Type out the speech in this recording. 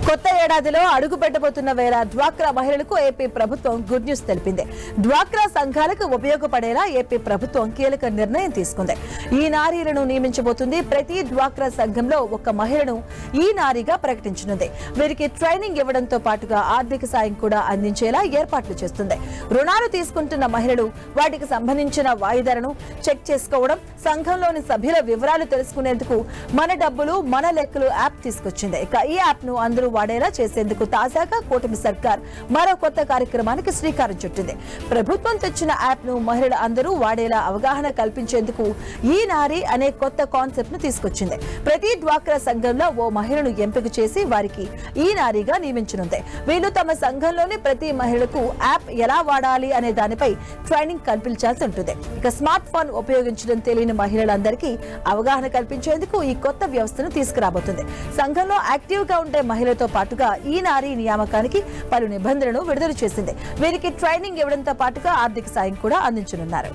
కొత్త ఏడాదిలో అడుగు పెట్టబోతున్న వేళ డ్వాక్రా మహిళలకు ఏపీ ప్రభుత్వం గుడ్ న్యూస్ తెలిపింది. డ్వాక్రా సంఘాలకు ఉపయోగపడేలా ఏపీ ప్రభుత్వం కీలక నిర్ణయం తీసుకుంది. ఈ నారీలను నియమించబోతుంది. ప్రతి డ్వాక్రా సంఘంలో ఒక మహిళను ఈ నారీగా ప్రకటించనుంది. వీరికి ట్రైనింగ్ ఇవ్వడంతో పాటుగా ఆర్థిక సాయం కూడా అందించేలా ఏర్పాట్లు చేస్తుంది. రుణాలు తీసుకుంటున్న మహిళలు వాటికి సంబంధించిన వాయిదాలను చెక్ చేసుకోవడం, సంఘంలోని సభ్యుల వివరాలు తెలుసుకునేందుకు మన డబ్బులు మన లెక్కలు యాప్ తీసుకొచ్చింది. ఇక ఈ యాప్ ను అందరూ వాడేలా చేసేందుకు తాజాగా కూటమి సర్కార్ మరో కొత్త కార్యక్రమానికి శ్రీకారం చుట్టింది. ప్రభుత్వం తెచ్చిన యాప్ ను మహిళలు అందరూ వాడేలా అవగాహన కల్పించేందుకు ఈ నారి అనే కొత్త కాన్సెప్ట్ ను తీసుకొచ్చింది. ప్రతి డ్వాక్రా సంఘంలో ఓ మహిళను ఎంపిక చేసి వారికి ఈ నారిగా నియమించనుంది. వీళ్ళు తమ సంఘంలోని ప్రతి మహిళకు యాప్ ఎలా వాడాలి అనే దానిపై ట్రైనింగ్ కల్పించాల్సి ఉంటుంది. ఇక స్మార్ట్ ఫోన్ ఉపయోగించడం తెలియని మహిళలందరికీ అవగాహన కల్పించేందుకు ఈ కొత్త వ్యవస్థను తీసుకురాబోతుంది. సంఘంలో యాక్టివ్ గా ఉండే మహిళలతో పాటుగా ఈ నారీ నియామకానికి పలు నిబంధనలను విడుదల చేసింది. వీరికి ట్రైనింగ్ ఇవ్వడంతో పాటుగా ఆర్థిక సాయం కూడా అందించనున్నారు.